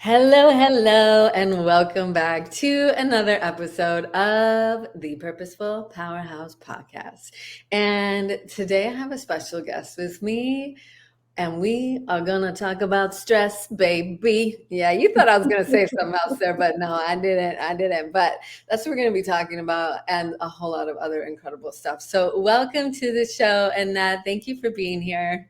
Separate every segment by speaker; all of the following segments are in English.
Speaker 1: Hello, hello, and welcome back to another episode of the Purposeful Powerhouse Podcast. And today I have a special guest with me, and we are going to talk about stress, baby. Yeah, you thought I was going to say something else there, but no, I didn't. I didn't. But that's what we're going to be talking about and a whole lot of other incredible stuff. So, welcome to the show, Annette. Thank you for being here.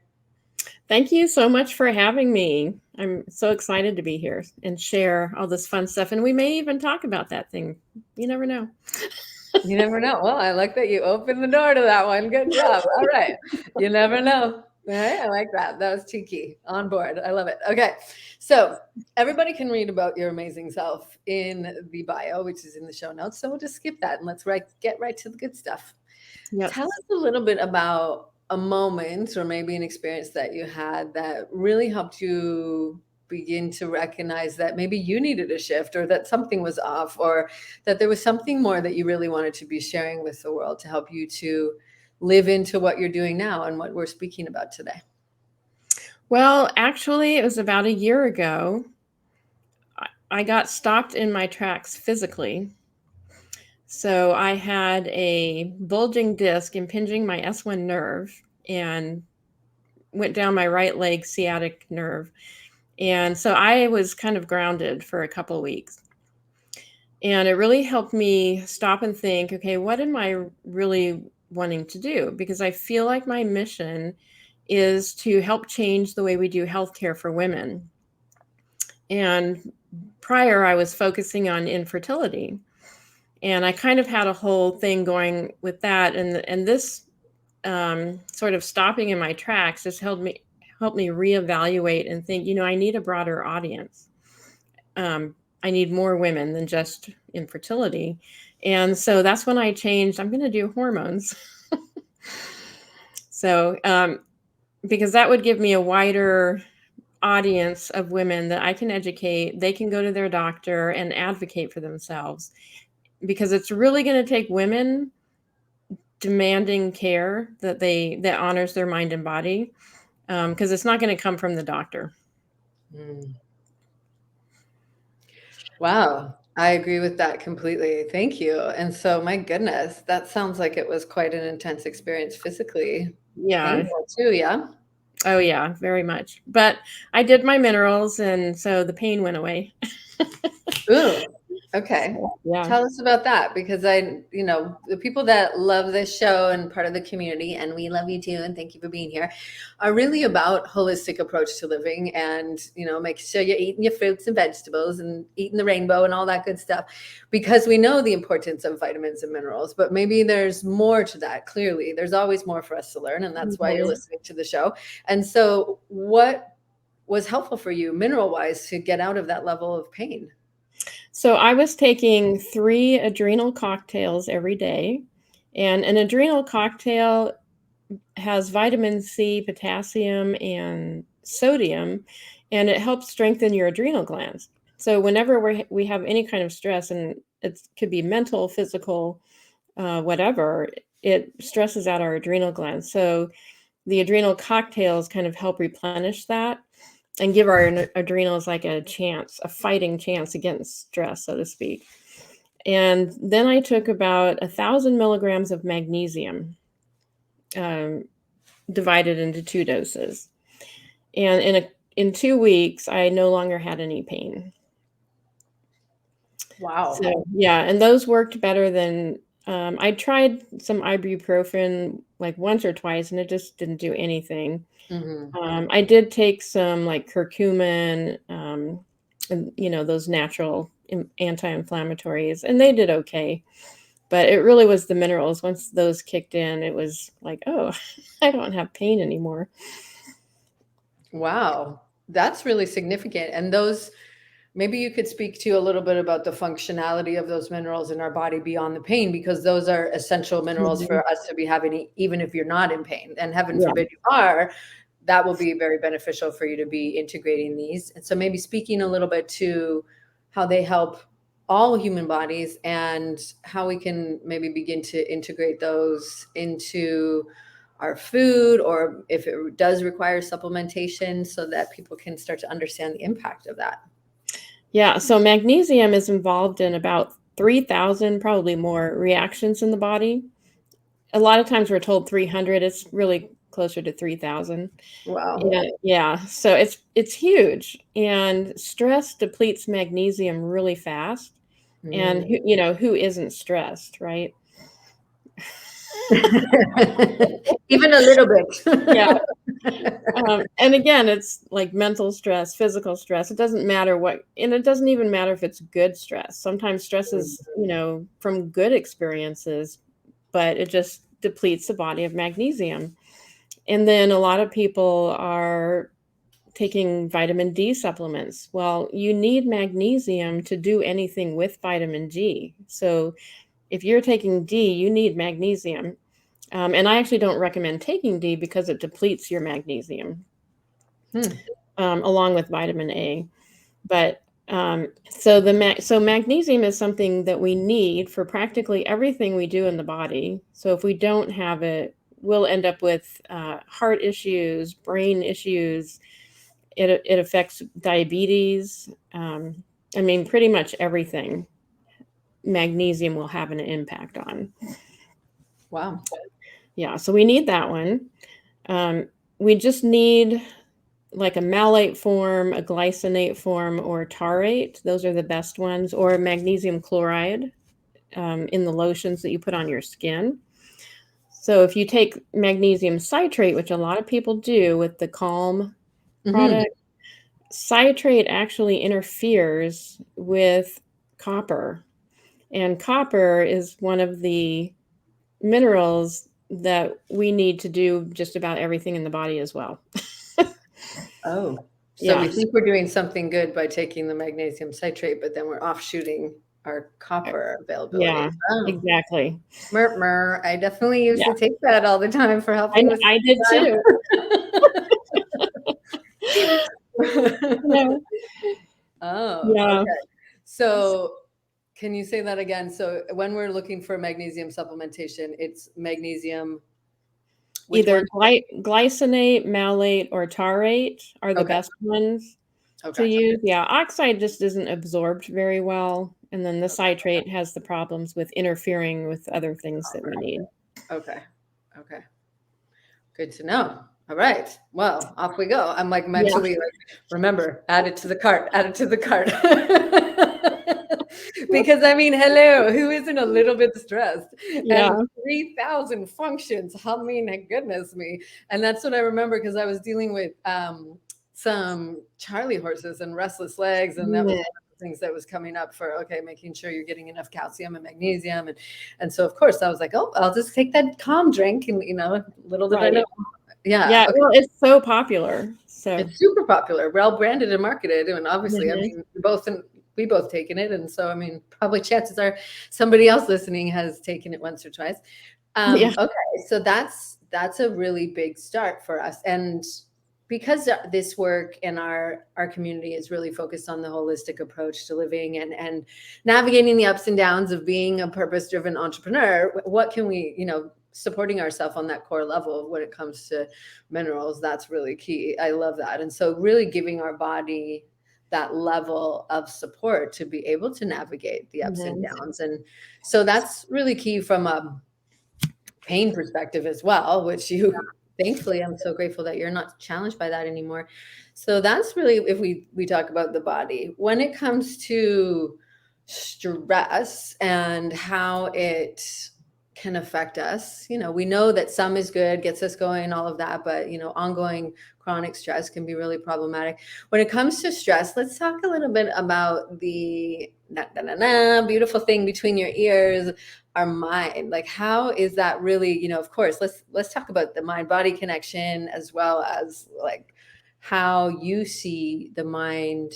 Speaker 2: Thank you so much for having me. I'm so excited to be here and share all this fun stuff. And we may even talk about that thing. You never know.
Speaker 1: You never know. Well, I like that you opened the door to that one. Good job. All right. You never know. All right. I like that. That was cheeky. On board. I love it. Okay. So everybody can read about your amazing self in the bio, which is in the show notes. So we'll just skip that and let's get right to the good stuff.
Speaker 2: Yep.
Speaker 1: Tell us a little bit about a moment or maybe an experience that you had that really helped you begin to recognize that maybe you needed a shift or that something was off or that there was something more that you really wanted to be sharing with the world to help you to live into what you're doing now and what we're speaking about today.
Speaker 2: Well, actually, it was about a year ago. I got stopped in my tracks physically. So I had a bulging disc impinging my S1 nerve and went down my right leg sciatic nerve. And so I was kind of grounded for a couple of weeks. And it really helped me stop and think, okay, what am I really wanting to do? Because I feel like my mission is to help change the way we do healthcare for women. And prior, I was focusing on infertility. And I kind of had a whole thing going with that. And this sort of stopping in my tracks just helped me reevaluate and think, I need a broader audience. I need more women than just infertility. And so that's when I changed. I'm going to do hormones. So, because that would give me a wider audience of women that I can educate. They can go to their doctor and advocate for themselves because it's really going to take women demanding care that honors their mind and body, because it's not going to come from the doctor.
Speaker 1: Mm. Wow. I agree with that completely. Thank you. And so, my goodness, that sounds like it was quite an intense experience physically.
Speaker 2: Yeah.
Speaker 1: Painful too, yeah?
Speaker 2: Oh yeah, very much. But I did my minerals, and so the pain went away.
Speaker 1: Ooh, okay.
Speaker 2: So, yeah.
Speaker 1: Tell us about that because the people that love this show and part of the community, and we love you too, and thank you for being here, are really about holistic approach to living and, make sure you're eating your fruits and vegetables and eating the rainbow and all that good stuff because we know the importance of vitamins and minerals, but maybe there's more to that. Clearly, there's always more for us to learn, and that's why you're
Speaker 2: Mhm.
Speaker 1: listening to the show. And so, what was helpful for you mineral wise to get out of that level of pain?
Speaker 2: So I was taking 3 adrenal cocktails every day, and an adrenal cocktail has vitamin C, potassium, and sodium, and it helps strengthen your adrenal glands. So whenever we have any kind of stress, and it could be mental, physical, whatever, it stresses out our adrenal glands. So the adrenal cocktails kind of help replenish that and give our adrenals like a chance, a fighting chance against stress, so to speak. And then I took about 1,000 milligrams of magnesium, um, divided into 2 doses. And in 2 weeks, I no longer had any pain.
Speaker 1: Wow.
Speaker 2: So yeah, and those worked better than I tried some ibuprofen like once or twice, and it just didn't do anything.
Speaker 1: Mhm.
Speaker 2: I did take some like curcumin, and those natural anti-inflammatories, and they did okay. But it really was the minerals. Once those kicked in, it was like, oh, I don't have pain anymore.
Speaker 1: Wow. That's really significant. And those, maybe you could speak to a little bit about the functionality of those minerals in our body beyond the pain, because those are essential minerals
Speaker 2: Mhm.
Speaker 1: for us to be having, even if you're not in pain. And heaven
Speaker 2: Yeah.
Speaker 1: forbid you are, that will be very beneficial for you to be integrating these. And so maybe speaking a little bit to how they help all human bodies and how we can maybe begin to integrate those into our food, or if it does require supplementation, so that people can start to understand the impact of that.
Speaker 2: Yeah, so magnesium is involved in about 3,000, probably more, reactions in the body. A lot of times we're told 300, it's really closer to 3,000.
Speaker 1: Wow.
Speaker 2: Yeah, so it's huge, and stress depletes magnesium really fast, and
Speaker 1: Mm.
Speaker 2: who isn't stressed, right?
Speaker 1: Even a little
Speaker 2: Yeah,
Speaker 1: bit.
Speaker 2: and again, it's like mental stress, physical stress. It doesn't matter what, and it doesn't even matter if it's good stress. Sometimes stress is, from good experiences, but it just depletes the body of magnesium. And then a lot of people are taking vitamin D supplements. Well, you need magnesium to do anything with vitamin D. So if you're taking D, you need magnesium. And I actually don't recommend taking D because it depletes your magnesium,
Speaker 1: Hmm.
Speaker 2: along with vitamin A. But so magnesium is something that we need for practically everything we do in the body. So if we don't have it, we'll end up with heart issues, brain issues. It affects diabetes. I mean, pretty much everything magnesium will have an impact on.
Speaker 1: Wow.
Speaker 2: Yeah, so we need that one. We just need like a malate form, a glycinate form, or tarate. Those are the best ones, or magnesium chloride in the lotions that you put on your skin. So if you take magnesium citrate, which a lot of people do with the Calm
Speaker 1: Hmm.
Speaker 2: product, citrate actually interferes with copper. And copper is one of the minerals that we need to do just about everything in the body as well.
Speaker 1: Oh, so we
Speaker 2: Yeah.
Speaker 1: think we're doing something good by taking the magnesium citrate, but then we're offshooting our
Speaker 2: Uh,
Speaker 1: copper availability.
Speaker 2: Yeah,
Speaker 1: Oh,
Speaker 2: exactly.
Speaker 1: mer. I definitely used
Speaker 2: Yeah.
Speaker 1: to take that all the time for
Speaker 2: I
Speaker 1: helping with
Speaker 2: I did too. Yeah.
Speaker 1: Oh,
Speaker 2: Yeah.
Speaker 1: okay. So can you say that again? So when we're looking for magnesium supplementation, it's magnesium, which
Speaker 2: Either
Speaker 1: one?
Speaker 2: glycinate, malate, or tarate are the
Speaker 1: Okay.
Speaker 2: best ones
Speaker 1: Oh,
Speaker 2: to
Speaker 1: gotcha.
Speaker 2: use. Yeah, oxide just isn't absorbed very well, and then the
Speaker 1: Okay.
Speaker 2: citrate has the problems with interfering with other things that we need.
Speaker 1: Okay. Okay. Good to know. All right. Well, off we go. I'm like
Speaker 2: Yeah.
Speaker 1: mentally like, remember, add it to the cart, add it to the cart. Because I mean, hello, who isn't a little bit stressed?
Speaker 2: Yeah.
Speaker 1: And 3,000 functions. I mean, goodness me. And that's what I remember because I was dealing with some Charlie horses and restless legs. And that was
Speaker 2: Mm,
Speaker 1: one of the things that was coming up for, okay, making sure you're getting enough calcium and magnesium. And so, of course, I was like, oh, I'll just take that calm drink. And, little did I know.
Speaker 2: right.
Speaker 1: Yeah.
Speaker 2: Yeah,
Speaker 1: Okay.
Speaker 2: well, it's so popular, so
Speaker 1: It's super popular, well branded and marketed. And obviously, I
Speaker 2: mhm.
Speaker 1: mean, we both taken it. And so, I mean, probably chances are somebody else listening has taken it once or twice.
Speaker 2: Yeah.
Speaker 1: Okay. So that's a really big start for us. And because this work in our community is really focused on the holistic approach to living and navigating the ups and downs of being a purpose driven entrepreneur, what can we, supporting ourselves on that core level when it comes to minerals, that's really key. I love that. And so really giving our body that level of support to be able to navigate the ups and
Speaker 2: Mhm.
Speaker 1: downs. And so that's really key from a pain perspective as well, which you thankfully, I'm so grateful that you're not challenged by that anymore. So that's really, if we talk about the body. When it comes to stress and how it can affect us, we know that some is good, gets us going, all of that, but ongoing chronic stress can be really problematic. When it comes to stress, let's talk a little bit about the beautiful thing between your ears, our mind. Like, how is that really, of course, let's talk about the mind body connection, as well as like how you see the mind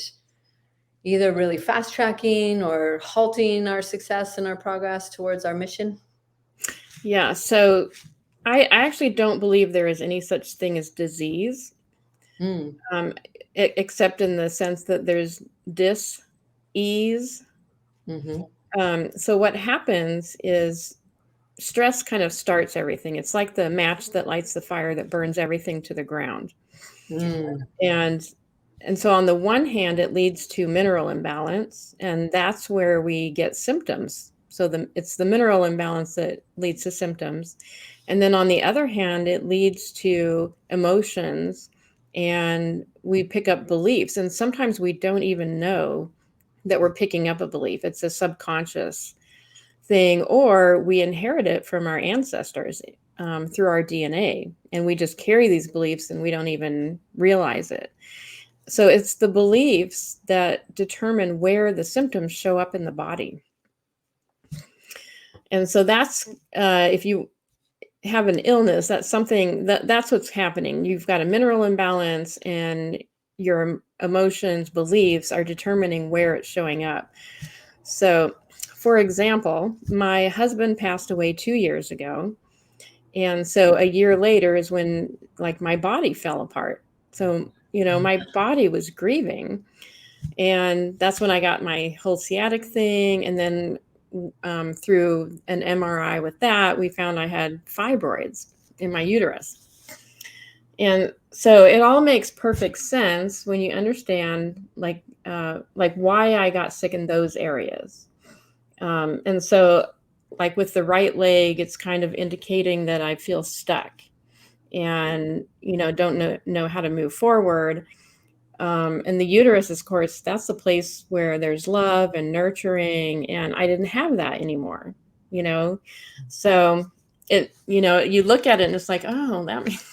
Speaker 1: either really fast tracking or halting our success and our progress towards our mission.
Speaker 2: Yeah, so I actually don't believe there is any such thing as disease,
Speaker 1: Mm.
Speaker 2: um, except in the sense that there's dis-ease.
Speaker 1: Hmm.
Speaker 2: So what happens is stress kind of starts everything. It's like the match that lights the fire that burns everything to the ground.
Speaker 1: Mm.
Speaker 2: And And so on the one hand, it leads to mineral imbalance, and that's where we get symptoms. So it's the mineral imbalance that leads to symptoms. And then on the other hand, it leads to emotions, and we pick up beliefs. And sometimes we don't even know that we're picking up a belief. It's a subconscious thing, or we inherit it from our ancestors through our DNA. And we just carry these beliefs and we don't even realize it. So it's the beliefs that determine where the symptoms show up in the body. And so that's if you have an illness, that's something that's what's happening. You've got a mineral imbalance, and your emotions, beliefs are determining where it's showing up. So, for example, my husband passed away 2 years ago. And so a year later is when like my body fell apart. So, my body was grieving. And that's when I got my whole sciatic thing. And then through an MRI with that, we found I had fibroids in my uterus. And so it all makes perfect sense when you understand like why I got sick in those areas. And so like with the right leg, it's kind of indicating that I feel stuck and, don't know how to move forward. And the uterus, of course, that's the place where there's love and nurturing. And I didn't have that anymore, So you look at it and it's like, oh, that makes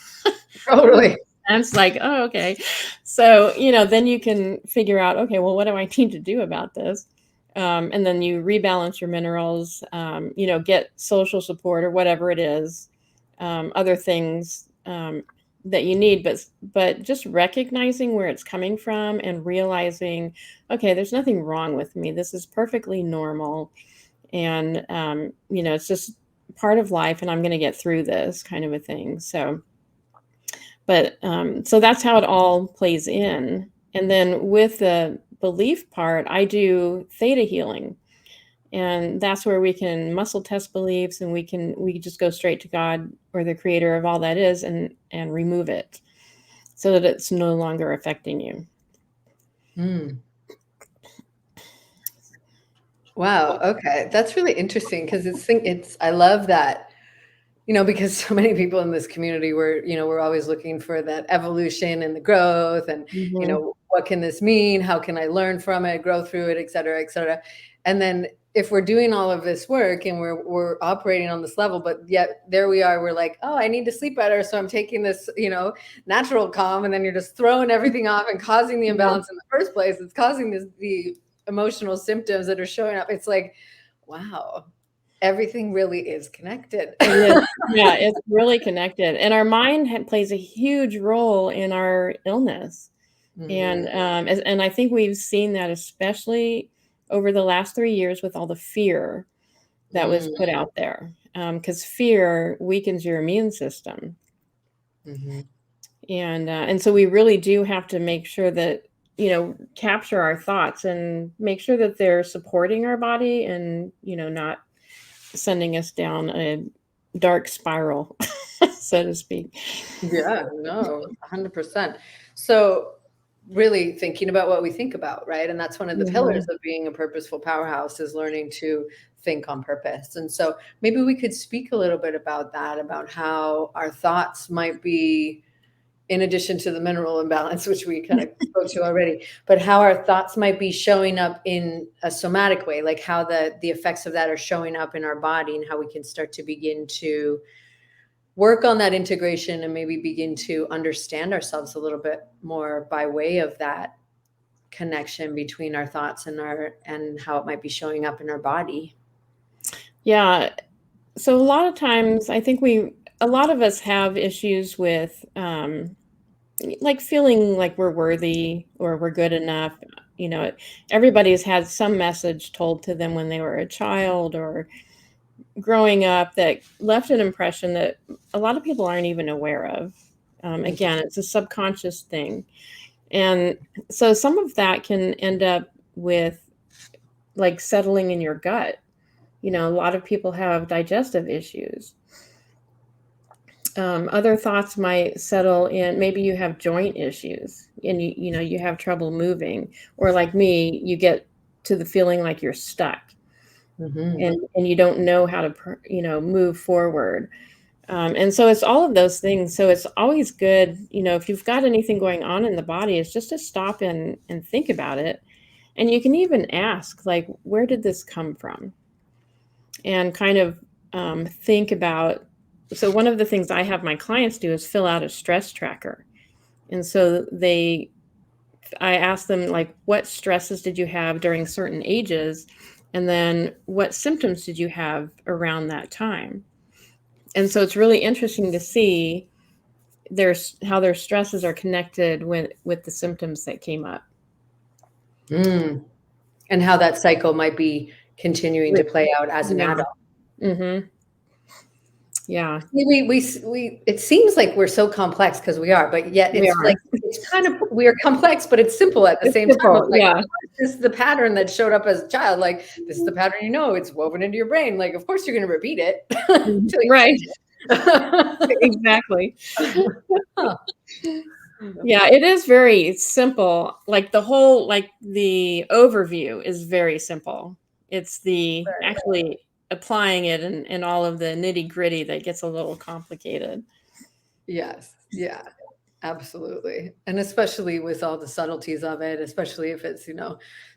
Speaker 1: Totally.
Speaker 2: sense. Like, oh, okay. So, then you can figure out, okay, well, what do I need to do about this? And then you rebalance your minerals, get social support or whatever it is, other things that you need, but just recognizing where it's coming from and realizing, okay, there's nothing wrong with me. This is perfectly normal. And, it's just part of life and I'm going to get through this kind of a thing. So that's how it all plays in. And then with the belief part, I do theta healing. And that's where we can muscle test beliefs and we just go straight to God or the creator of all that is and remove it so that it's no longer affecting you.
Speaker 1: Wow. Okay. That's really interesting because I love that, because so many people in this community we're always looking for that evolution and the growth and,
Speaker 2: Mm-hmm.
Speaker 1: what can this mean? How can I learn from it, grow through it, et cetera, et cetera. And then if we're doing all of this work and we're operating on this level, but yet there we are, we're like, oh, I need to sleep better. So I'm taking this, natural calm. And then you're just throwing everything off and causing the imbalance in the first place. It's causing the emotional symptoms that are showing up. It's like, wow, everything really is connected.
Speaker 2: Yeah, it's really connected. And our mind plays a huge role in our illness. And and I think we've seen that especially over the last 3 years with all the fear that was put out there, because fear weakens your immune system. And so we really do have to make sure that, capture our thoughts and make sure that they're supporting our body and, not sending us down a dark spiral, so to speak.
Speaker 1: Yeah, no, 100%. So really thinking about what we think about, right? And that's one of the pillars of being a purposeful powerhouse is learning to think on purpose. And so maybe we could speak a little bit about that, about how our thoughts might be, in addition to the mineral imbalance, which we kind of spoke to already, but how our thoughts might be showing up in a somatic way, like how the effects of that are showing up in our body and how we can start to begin to work on that integration and maybe begin to understand ourselves a little bit more by way of that connection between our thoughts and how it might be showing up in our body.
Speaker 2: Yeah. So a lot of times I think a lot of us have issues with like feeling like we're worthy or we're good enough. Everybody's had some message told to them when they were a child or growing up that left an impression that a lot of people aren't even aware of. Again, it's a subconscious thing. And so some of that can end up with like settling in your gut. A lot of people have digestive issues. Other thoughts might settle in. Maybe you have joint issues and you have trouble moving, or like me, you get to the feeling like you're stuck and you don't know how to, move forward. And so it's all of those things. So it's always good, if you've got anything going on in the body, is just to stop and think about it. And you can even ask, like, where did this come from? And kind of think about. So one of the things I have my clients do is fill out a stress tracker. And so I ask them, like, what stresses did you have during certain ages? And then what symptoms did you have around that time? And so it's really interesting to see how their stresses are connected with the symptoms that came up.
Speaker 1: And how that cycle might be continuing to play out as an adult.
Speaker 2: Mm-hmm. Yeah.
Speaker 1: We it seems like we're so complex because we are, but yet it's like it's kind of we are complex, but it's simple at the same time. Like,
Speaker 2: yeah.
Speaker 1: This is the pattern that showed up as a child. Like, this is the pattern, it's woven into your brain. Like, of course you're going to repeat it.
Speaker 2: Right. Exactly. Yeah, it is very simple. Like the overview is very simple. It's the actually applying it and all of the nitty gritty that gets a little complicated.
Speaker 1: Yes. Yeah, absolutely. And especially with all the subtleties of it, especially if it's,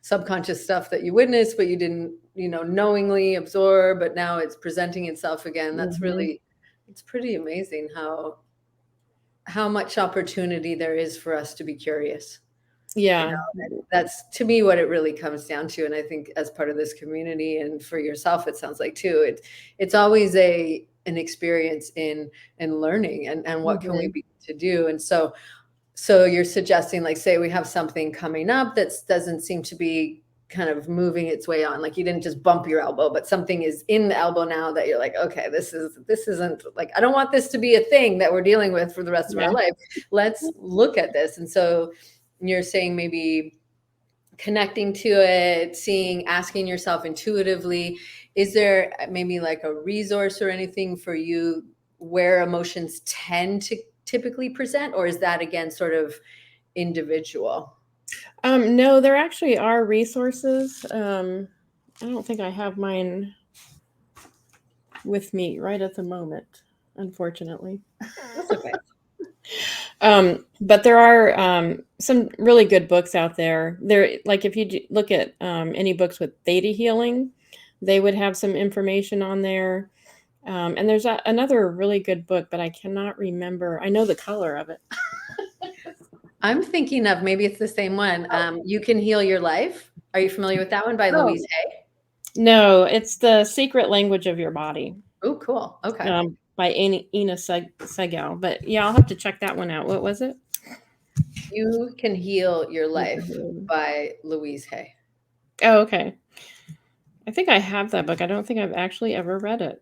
Speaker 1: subconscious stuff that you witnessed, but you didn't, knowingly absorb, but now it's presenting itself again. That's really, it's pretty amazing how much opportunity there is for us to be curious.
Speaker 2: Yeah.
Speaker 1: That's to me what it really comes down to. And I think as part of this community and for yourself, it sounds like too, it's always an experience in learning and what can we be to do. And so you're suggesting, like, say we have something coming up that doesn't seem to be kind of moving its way on, like you didn't just bump your elbow, but something is in the elbow now that you're like, okay, this isn't like, I don't want this to be a thing that we're dealing with for the rest of our life. Let's look at this. And so you're saying maybe connecting to it, asking yourself intuitively, is there maybe like a resource or anything for you where emotions tend to typically present, or is that again sort of individual?
Speaker 2: No, there actually are resources. I don't think I have mine with me right at the moment, unfortunately.
Speaker 1: That's okay.
Speaker 2: But there are some really good books out there. Like if you look at any books with Theta Healing, they would have some information on there. And there's another really good book, but I cannot remember. I know the color of it.
Speaker 1: I'm thinking of, maybe it's the same one. You Can Heal Your Life. Are you familiar with that one by Louise Hay?
Speaker 2: No, it's The Secret Language of Your Body.
Speaker 1: Oh, cool. Okay.
Speaker 2: By Ina Segal. But yeah, I'll have to check that one out. What was it?
Speaker 1: You Can Heal Your Life by Louise Hay.
Speaker 2: Oh, okay. I think I have that book. I don't think I've actually ever read it.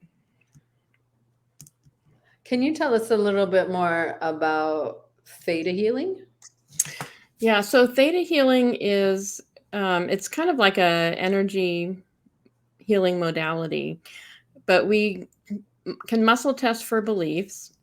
Speaker 1: Can you tell us a little bit more about Theta Healing?
Speaker 2: Yeah, so Theta Healing is, it's kind of like a energy healing modality, but we can muscle test for beliefs,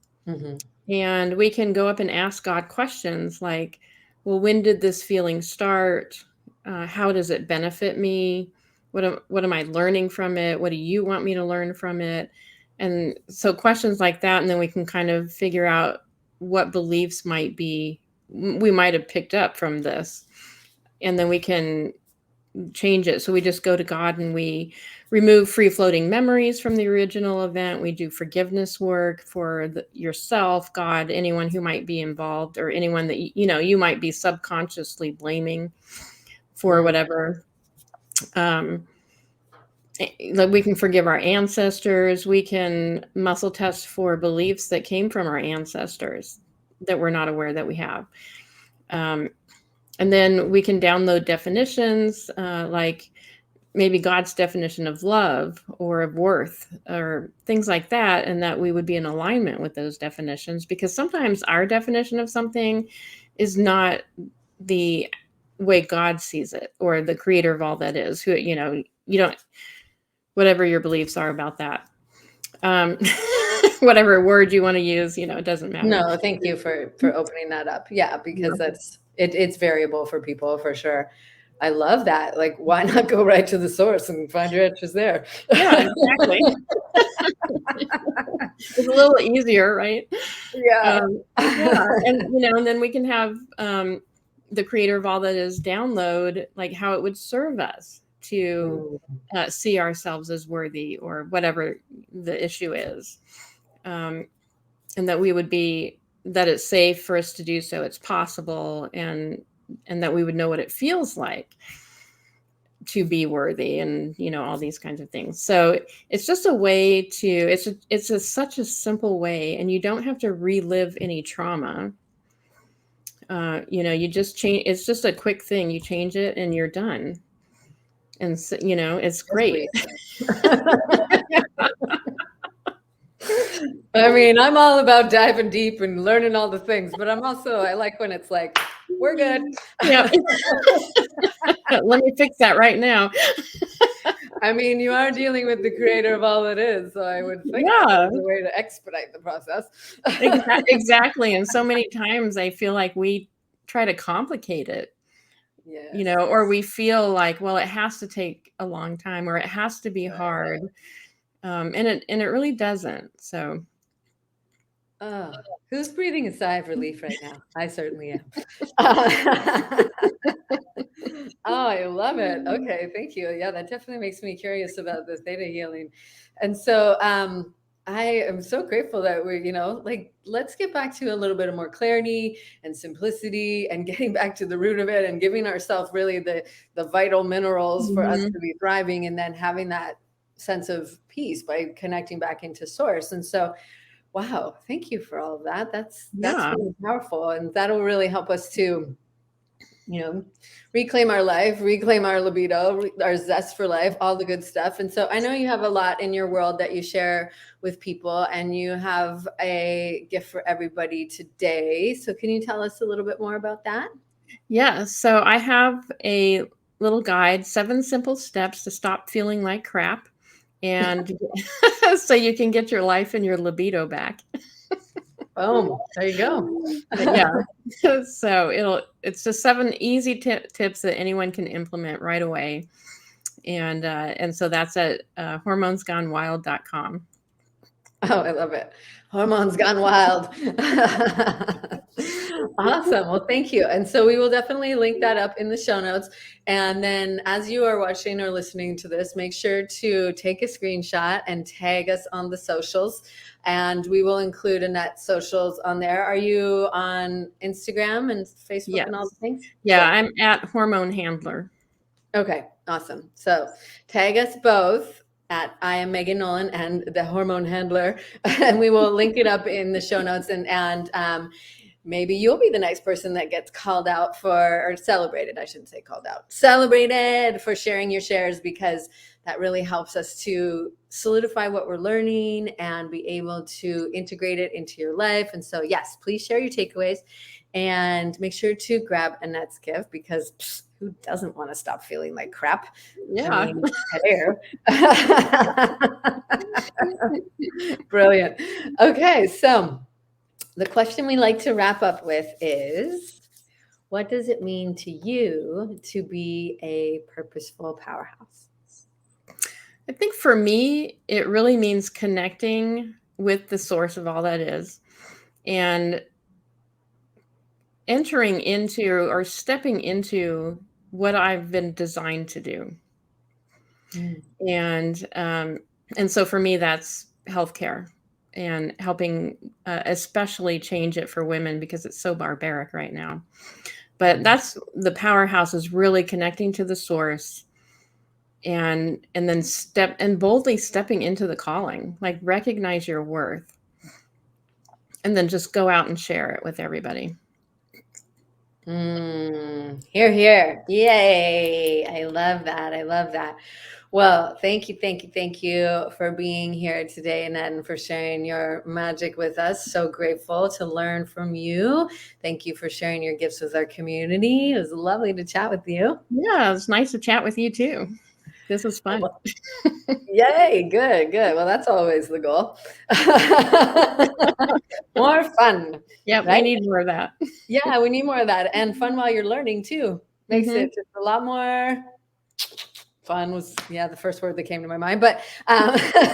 Speaker 2: and we can go up and ask God questions like, well, when did this feeling start? How does it benefit me? What am I learning from it? What do you want me to learn from it? And so questions like that, and then we can kind of figure out what beliefs we might have picked up from this, and then we can change it. So we just go to God and we remove free-floating memories from the original event. We do forgiveness work for yourself, God, anyone who might be involved, or anyone that you might be subconsciously blaming for whatever. Like we can forgive our ancestors. We can muscle test for beliefs that came from our ancestors that we're not aware that we have. And then we can download definitions, like maybe God's definition of love or of worth or things like that, and that we would be in alignment with those definitions, because sometimes our definition of something is not the way God sees it, or the creator of all that is, who, you don't, whatever your beliefs are about that. whatever word you want to use, it doesn't matter.
Speaker 1: No, thank you for opening that up. Yeah,
Speaker 2: Yeah.
Speaker 1: because it's variable for people for sure. I love that. Like, why not go right to the source and find your answers there?
Speaker 2: Yeah, exactly. It's a little easier, right?
Speaker 1: Yeah.
Speaker 2: Yeah, and then we can have the creator of all that is download like how it would serve us to
Speaker 1: Mm,
Speaker 2: see ourselves as worthy or whatever the issue is, and that we would be that it's safe for us to do so, it's possible, and that we would know what it feels like to be worthy, and all these kinds of things. So it's just a way to such a simple way, and you don't have to relive any trauma. You just change. It's just a quick thing. You change it and you're done. And so, it's
Speaker 1: yes,
Speaker 2: great.
Speaker 1: please. I mean, I'm all about diving deep and learning all the things, but I like when it's like, we're good.
Speaker 2: Yeah. Let me fix that right now.
Speaker 1: I mean, you are dealing with the creator of all that is, so I would think that
Speaker 2: Yeah,
Speaker 1: there's a way to expedite the process.
Speaker 2: exactly. And so many times I feel like we try to complicate it,
Speaker 1: Yes.
Speaker 2: or we feel like, well, it has to take a long time or it has to be
Speaker 1: Right.
Speaker 2: hard. And it really doesn't. So
Speaker 1: Oh, who's breathing a sigh of relief right now? I certainly am. Oh, I love it. Okay, thank you. Yeah, that definitely makes me curious about the theta healing. And so I am so grateful that we're, like, let's get back to a little bit of more clarity and simplicity and getting back to the root of it and giving ourselves really the vital minerals for us
Speaker 2: Mhm.
Speaker 1: to be thriving, and then having that sense of peace by connecting back into source. And so wow, thank you for all of that. That's
Speaker 2: Yeah,
Speaker 1: really powerful, and that'll really help us to, you know, reclaim our life, reclaim our libido, our zest for life, all the good stuff. And so I know you have a lot in your world that you share with people, and you have a gift for everybody today. So can you tell us a little bit more about that?
Speaker 2: yeah. So I have a little guide, 7 simple steps to stop feeling like crap, and so you can get your life and your libido back.
Speaker 1: Boom. There you go.
Speaker 2: Yeah. So it's just 7 easy tips that anyone can implement right away. And so that's at hormonesgonewild.com.
Speaker 1: Oh, I love it. Hormones gone wild. Awesome. Well, thank you. And so we will definitely link that up in the show notes. And then as you are watching or listening to this, make sure to take a screenshot and tag us on the socials. And we will include Annette's socials on there. Are you on Instagram and Facebook
Speaker 2: Yes.
Speaker 1: and all the things?
Speaker 2: Yeah,
Speaker 1: Cool.
Speaker 2: I'm at Hormone Handler.
Speaker 1: Okay, awesome. So tag us both at I am Megan Nolan and the Hormone Handler, and we will link it up in the show notes. And maybe you'll be the next person that gets called out for, or celebrated. I shouldn't say called out, celebrated for sharing your shares, because that really helps us to solidify what we're learning and be able to integrate it into your life. And so, yes, please share your takeaways. And make sure to grab Annette's gift, because who doesn't want to stop feeling like crap? I
Speaker 2: Yeah.
Speaker 1: mean, brilliant. Okay, so the question we like to wrap up with is, what does it mean to you to be a purposeful powerhouse?
Speaker 2: I think for me, it really means connecting with the source of all that is and entering into or stepping into what I've been designed to do.
Speaker 1: Mm.
Speaker 2: And so for me, that's healthcare and helping, especially change it for women because it's so barbaric right now. But that's the powerhouse, is really connecting to the source and then boldly stepping into the calling, like recognize your worth and then just go out and share it with everybody.
Speaker 1: Here, here. Yay. I love that. I love that. Well, thank you, thank you, thank you for being here today, Annette, and for sharing your magic with us. So grateful to learn from you. Thank you for sharing your gifts with our community. It was lovely to chat with you.
Speaker 2: Yeah, it's nice to chat with you too. This is fun.
Speaker 1: Yay, good, good. Well, that's always the goal. More fun,
Speaker 2: Yep, we
Speaker 1: right?
Speaker 2: need more of that.
Speaker 1: Yeah, we need more of that. And fun while you're learning too. Makes
Speaker 2: Mhm.
Speaker 1: it just a lot more fun was, yeah, the first word that came to my mind, but helps us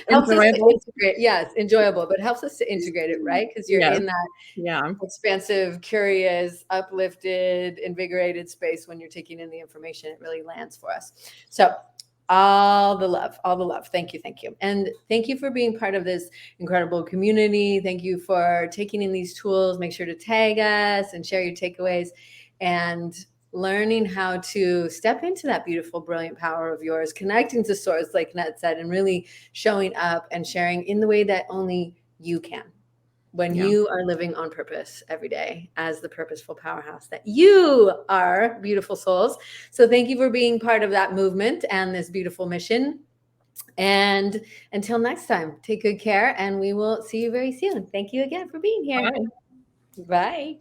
Speaker 1: to
Speaker 2: Enjoyable.
Speaker 1: integrate. Yes, enjoyable, but helps us to integrate it, right? Because you're
Speaker 2: Yes.
Speaker 1: in that
Speaker 2: Yeah.
Speaker 1: expansive, curious, uplifted, invigorated space when you're taking in the information. It really lands for us. So all the love, all the love. Thank you, thank you. And thank you for being part of this incredible community. Thank you for taking in these tools. Make sure to tag us and share your takeaways and learning how to step into that beautiful, brilliant power of yours, connecting to source, like Annette said, and really showing up and sharing in the way that only you can. When
Speaker 2: Yeah.
Speaker 1: you are living on purpose every day as the purposeful powerhouse that you are, beautiful souls. So thank you for being part of that movement and this beautiful mission. And until next time, take good care and we will see you very soon. Thank you again for being here.
Speaker 2: Bye.
Speaker 1: Bye.